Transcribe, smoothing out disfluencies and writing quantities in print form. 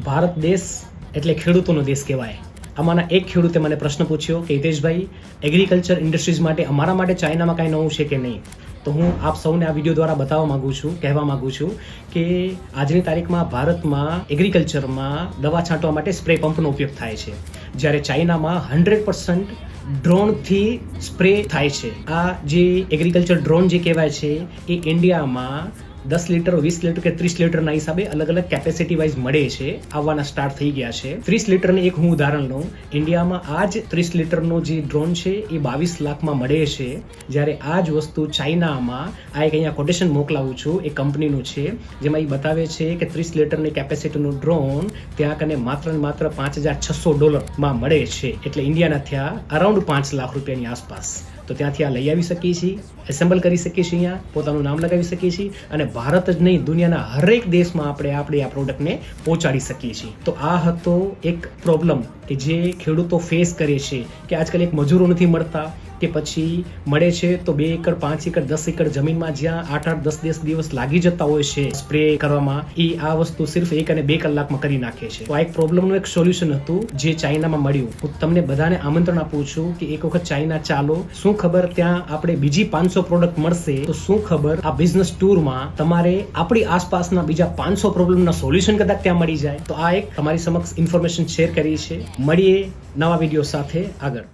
ભારત દેશ એટલે ખેડૂતોનો દેશ કહેવાય. આમાંના એક ખેડૂતે મને પ્રશ્ન પૂછ્યો કે હિતેશભાઈ, એગ્રીકલ્ચર ઇન્ડસ્ટ્રીઝ માટે અમારા માટે ચાઇનામાં કાંઈ નવું છે કે નહીં? તો હું આપ સૌને આ વિડીયો દ્વારા બતાવવા માગું છું, કહેવા માગું છું કે આજની તારીખમાં ભારતમાં એગ્રીકલ્ચરમાં દવા છાંટવા માટે સ્પ્રે પંપનો ઉપયોગ થાય છે, જ્યારે ચાઇનામાં 100% ડ્રોનથી સ્પ્રે થાય છે. આ જે એગ્રીકલ્ચર ડ્રોન જે કહેવાય છે એ ઇન્ડિયામાં 10 લીટર 20 લીટર કે 30 લીટરના હિસાબે અલગ અલગ કેપેસિટી વાઇઝ મળે છે, આવવાના સ્ટાર્ટ થઈ ગયા છે. 30 લીટરની એક હું ઉદાહરણ લઉં. ઇન્ડિયામાં આ જ 30 લીટરનો જે ડ્રોન છે એ 22 લાખમાં મળે છે, જ્યારે આ જ વસ્તુ ચાઇનામાં, આ એક અહીંયા કોટેશન મોકલાવું છું, એ કંપનીનું છે, જેમાં એ બતાવે છે કે 30 લીટરની કેપેસિટીનું ડ્રોન ત્યાં કને માત્ર ને માત્ર $5,600 મળે છે, એટલે ઇન્ડિયાના થયા અરાઉન્ડ 5 લાખ રૂપિયાની આસપાસ. તો ત્યાંથી આ લઈ આવી શકીએ છીએ, એસેમ્બલ કરી શકીએ છીએ, અહીંયા પોતાનું નામ લગાવી શકીએ છીએ, અને ભારત જ નહીં દુનિયાના હરેક દેશમાં આપણે આ પ્રોડક્ટને પહોંચાડી શકીએ છીએ. તો આ હતો એક પ્રોબ્લેમ કે જે ખેડૂતો ફેસ કરે છે કે આજકાલ એક મજૂરો નથી મળતા, કે પછી મળે છે તો 2 એકર 5 એકર 10 એકર જમીનમાં જ્યાં 8-10 દિવસ લાગી જતા હોય છે સ્પ્રે કરવામાં, એ આ વસ્તુ સિર્ફ 1 અને 2 કલાકમાં કરી નાખે છે. તો આ એક પ્રોબ્લેમનું એક સોલ્યુશન હતું જે ચાઇનામાં મળ્યું. હું તમને બધાને આમંત્રણ આપું છું કે એક વખત ચાઇના ચાલો. શું ખબર ત્યાં આપણે બીજી 500 પ્રોડક્ટ મળશે, તો શું ખબર આ બિઝનેસ ટૂરમાં તમારે આપણી આસપાસના બીજા 500 પ્રોબ્લેમના સોલ્યુશન કદાચ ત્યાં મળી જાય. તો આ એક તમારી સમક્ષ ઇન્ફોર્મેશન શેર કરી છે. મળીએ નવા વિડીયો સાથે આગળ.